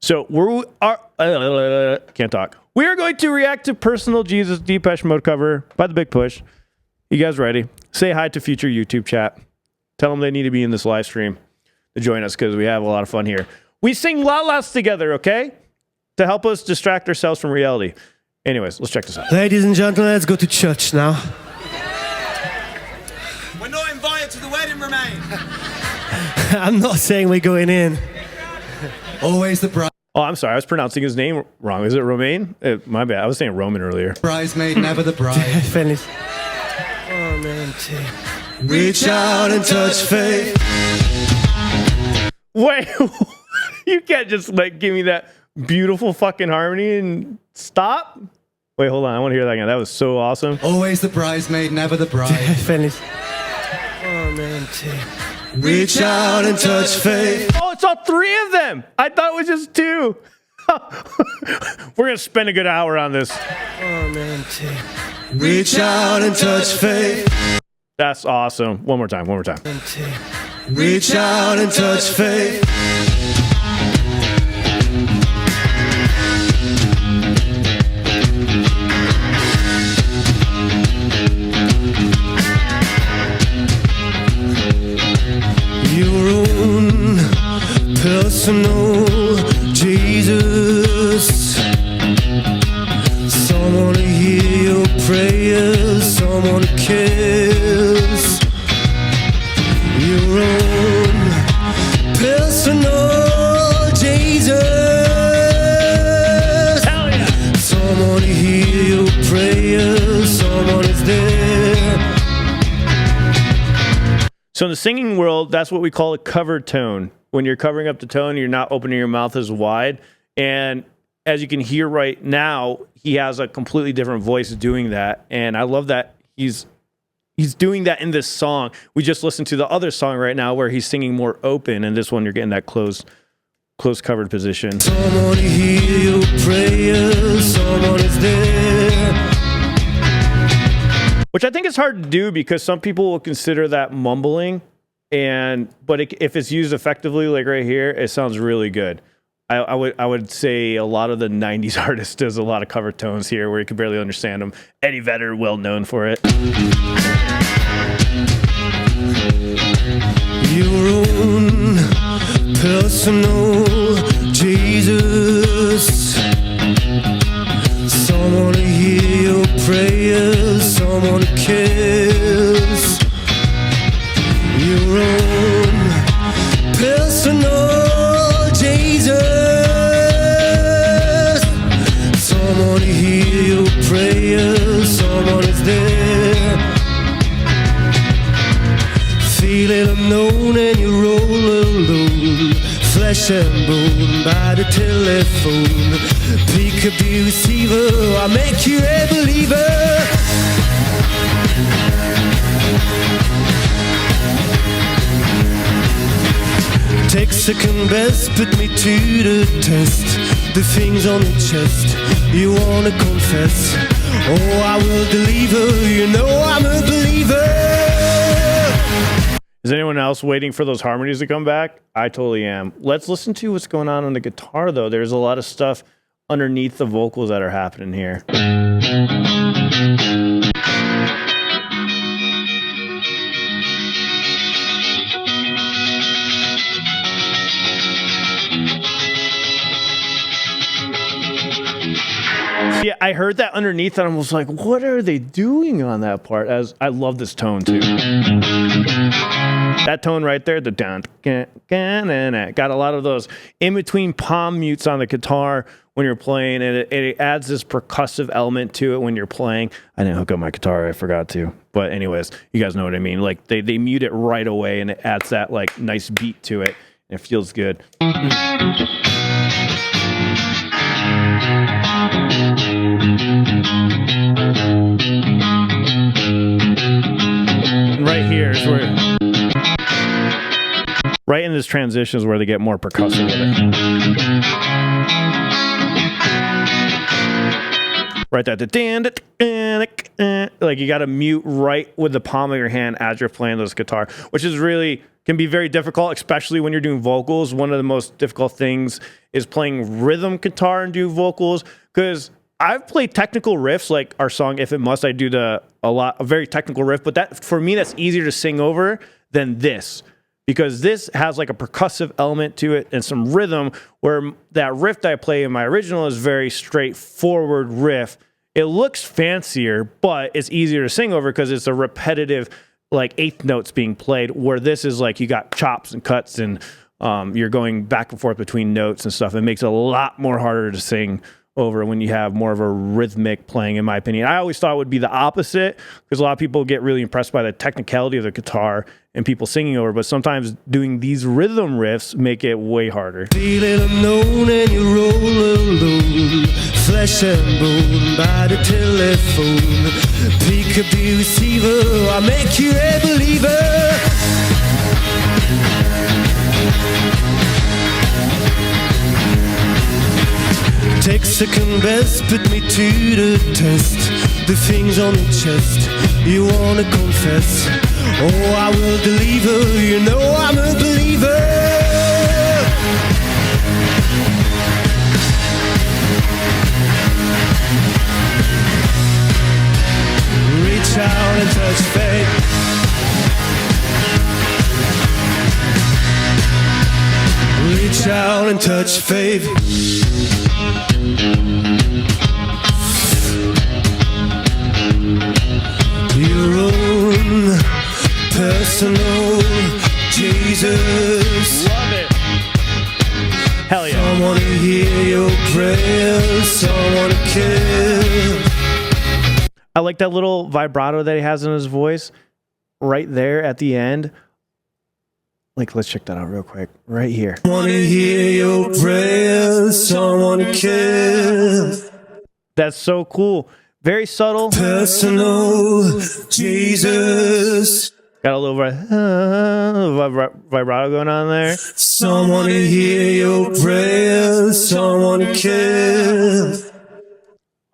So we are can't talk. We are going to react to Personal Jesus Depeche Mode cover by The Big Push. You guys ready? Say hi to future YouTube chat. Tell them they need to be in this live stream to join us because we have a lot of fun here. We sing La Las together, okay? To help us distract ourselves from reality. Anyways, let's check this out. Ladies and gentlemen, let's go to church now. We're not invited to the wedding, Romain. I'm not saying we're going in. Always the bride. Oh, I'm sorry. I was pronouncing his name wrong. Is it Romain? My bad. I was saying Roman earlier. Bridesmaid, never the bride. Finish. Oh, man. Reach out and touch faith. Wait. You can't just like give me that beautiful fucking harmony and stop? Wait, hold on. I want to hear that again. That was so awesome. Always the bridesmaid, never the bride. Finish. Oh, man. Reach out and touch faith. Oh, it's all three of them. I thought it was just two. We're going to spend a good hour on this. Oh, man. Reach out and touch faith. That's awesome. One more time. Reach out and touch faith. Your own personal Jesus. Someone to hear your prayers, someone to kiss. Your own personal Jesus. Hell yeah. Someone to hear your prayers, someone is there. So in the singing world, that's what we call a cover tone. When you're covering up the tone, you're not opening your mouth as wide. And as you can hear right now, he has a completely different voice doing that. And I love that he's doing that in this song. We just listened to the other song right now where he's singing more open. And this one, you're getting that close covered position. Someone to hear your prayers, someone is there. Which I think is hard to do because some people will consider that mumbling, but if it's used effectively, like right here, it sounds really good. I would say a lot of the '90s artists does a lot of cover tones here where you can barely understand them. Eddie Vedder, well known for it. Your own personal Jesus. Someone to hear your prayers, someone to kiss. Your own personal Jesus. Someone to hear your prayers, someone is there. Feeling unknown and you're all alone. Flesh and bone by the telephone. Peekaboo receiver, I'll make you a believer. Take second best, put me to the test. The things on your chest, you wanna confess. Oh, I will deliver, you know I'm a believer. Is anyone else waiting for those harmonies to come back? I totally am. Let's listen to what's going on the guitar, though. There's a lot of stuff underneath the vocals that are happening here. Yeah, I heard that underneath and I was like, what are they doing on that part? As I love this tone too. That tone right there, the down, got a lot of those in between palm mutes on the guitar when you're playing, and it adds this percussive element to it when you're playing. I didn't hook up my guitar, I forgot to. But anyways, you guys know what I mean. Like they mute it right away and it adds that like nice beat to it. And it feels good. Right here is where, right in this transition is where they get more percussive with it. Right there, like you got to mute right with the palm of your hand as you're playing this guitar, which is really can be very difficult, especially when you're doing vocals. One of the most difficult things is playing rhythm guitar and do vocals, because I've played technical riffs like our song "If It Must." I do a very technical riff, but that for me that's easier to sing over than this, because this has like a percussive element to it and some rhythm, where that riff that I play in my original is very straightforward riff. It looks fancier, but it's easier to sing over because it's a repetitive, like eighth notes being played, where this is like you got chops and cuts and you're going back and forth between notes and stuff. It makes it a lot more harder to sing over when you have more of a rhythmic playing, in my opinion. I always thought it would be the opposite, because a lot of people get really impressed by the technicality of the guitar and people singing over, but sometimes doing these rhythm riffs make it way harder. Feeling unknown and you roll alone, flesh and bone by the telephone. Pick up the receiver, I make you a believer. Take second best, put me to the test. The things on the chest, you wanna confess. Oh, I will deliver, you know I'm a believer. Reach out and touch fate. Reach out and touch faith. Your own personal Jesus. Love it. Hell yeah. Someone to hear your prayers, someone to care. I like that little vibrato that he has in his voice right there at the end. Like, let's check that out real quick. Right here. Someone to hear your prayers, someone to care. That's so cool. Very subtle. Personal Jesus. Got a little vibrato going on there. Someone to hear your prayers, someone to care.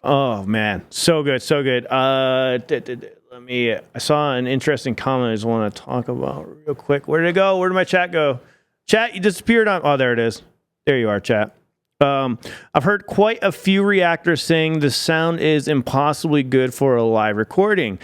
Oh man, so good, so good. Let me. I saw an interesting comment I just want to talk about real quick. Where did it go? Where did my chat go? Chat, you disappeared on. Oh, there it is. There you are, chat. I've heard quite a few reactors saying the sound is impossibly good for a live recording.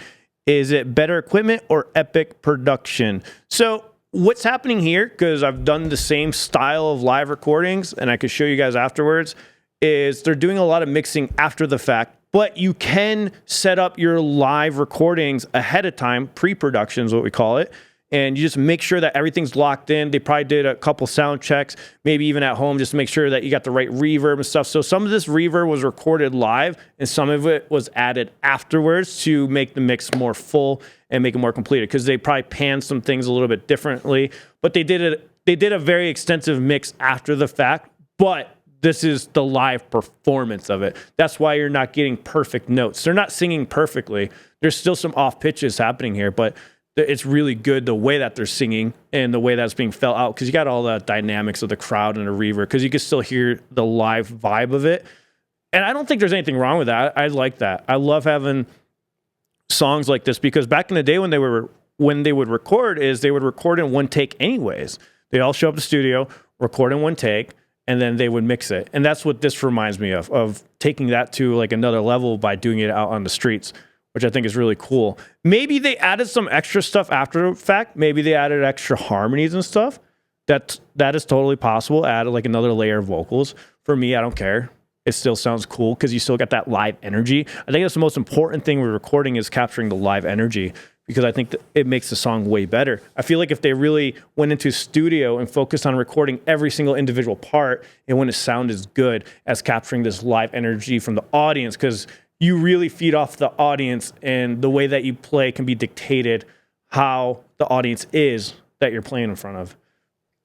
Is it better equipment or epic production? So what's happening here, because I've done the same style of live recordings and I could show you guys afterwards, is they're doing a lot of mixing after the fact, but you can set up your live recordings ahead of time. Pre-production is what we call it. And you just make sure that everything's locked in. They probably did a couple sound checks, maybe even at home, just to make sure that you got the right reverb and stuff. So some of this reverb was recorded live and some of it was added afterwards to make the mix more full and make it more completed, because they probably panned some things a little bit differently. But they did a very extensive mix after the fact, but this is the live performance of it. That's why you're not getting perfect notes. They're not singing perfectly. There's still some off pitches happening here, but it's really good the way that they're singing and the way that's being felt out, because you got all the dynamics of the crowd and the reverb, because you can still hear the live vibe of it. And I don't think there's anything wrong with that. I like that. I love having songs like this, because back in the day when they would record in one take anyways. They all show up to the studio, record in one take, and then they would mix it. And that's what this reminds me of taking that to like another level by doing it out on the streets, which I think is really cool. Maybe they added some extra stuff after the fact. Maybe they added extra harmonies and stuff. That is totally possible. Added like another layer of vocals. For me, I don't care. It still sounds cool because you still got that live energy. I think that's the most important thing with recording, is capturing the live energy, because I think that it makes the song way better. I feel like if they really went into studio and focused on recording every single individual part, it wouldn't sound as good as capturing this live energy from the audience, because you really feed off the audience, and the way that you play can be dictated how the audience is that you're playing in front of.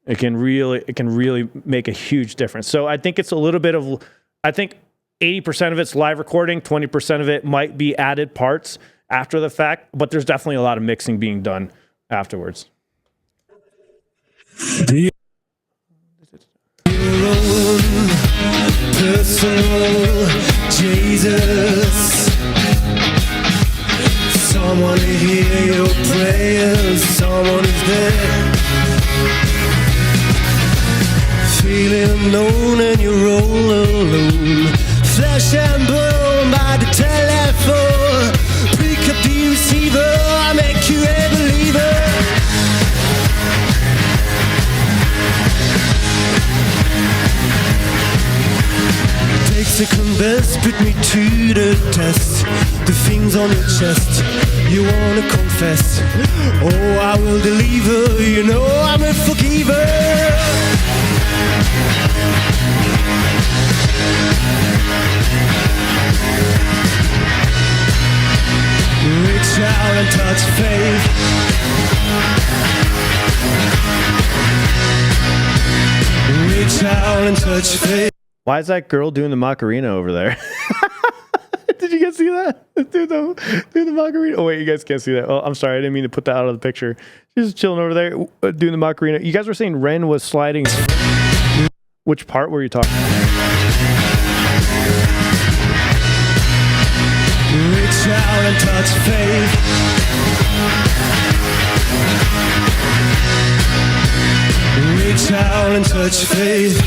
It can really make a huge difference. So I think it's a little bit of, I think 80% of it's live recording, 20% of it might be added parts after the fact, but there's definitely a lot of mixing being done afterwards. Personal Jesus. someone is there. Feeling unknown and you're all alone. Flesh and bone by the telephone. Pick up the receiver, I'll make you a believer. Take second best, put me to the test. The things on your chest, you wanna confess. Oh, I will deliver, you know I'm a forgiver. Reach out and touch faith. Reach out and touch faith. Why is that girl doing the Macarena over there? Did you guys see that? Do the Macarena. Oh, wait, you guys can't see that. Oh, I'm sorry. I didn't mean to put that out of the picture. She's just chilling over there doing the Macarena. You guys were saying Ren was sliding. Which part were you talking about? Reach out and touch faith. Reach out and touch faith.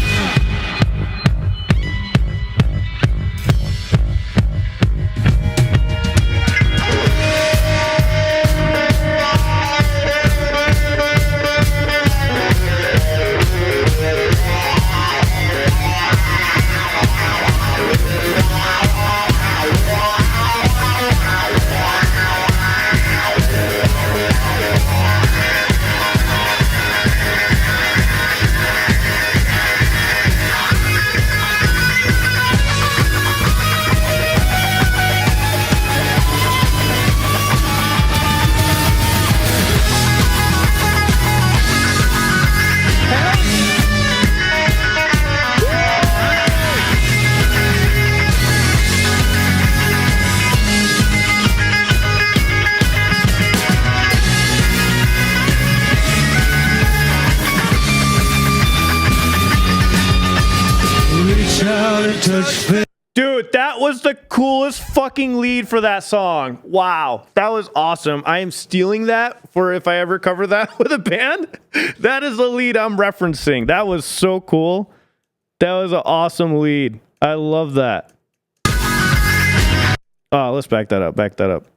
Dude, that was the coolest fucking lead for that song. Wow, that was awesome. I am stealing that for if I ever cover that with a band. That is the lead I'm referencing. That was so cool. That was an awesome lead. I love that. Oh, let's back that up. Back that up.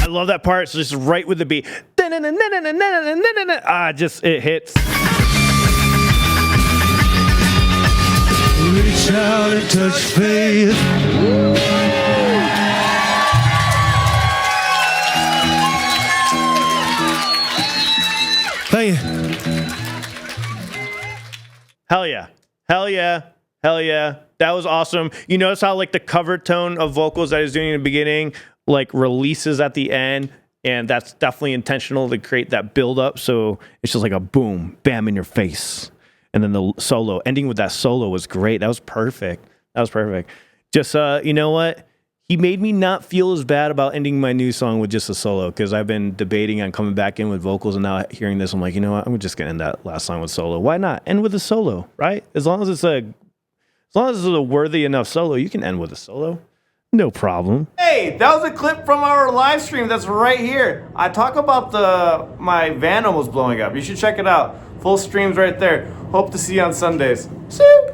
Love that part. It's just right with the beat. Just it hits. Reach out and touch faith. Thank you. Hell yeah. Hell yeah. Hell yeah. That was awesome. You notice how like the cover tone of vocals that he's doing in the beginning like releases at the end, and that's definitely intentional to create that build up. So it's just like a boom, bam in your face. And then the solo, ending with that solo was great. That was perfect. That was perfect. Just, you know what? He made me not feel as bad about ending my new song with just a solo, because I've been debating on coming back in with vocals, and now hearing this, I'm like, you know what? I'm just going to end that last song with solo. Why not? End with a solo, right? As long as it's a worthy enough solo, you can end with a solo. No problem. Hey, that was a clip from our live stream that's right here. I talk about my van almost blowing up. You should check it out. Full streams right there. Hope to see you on Sundays. See you.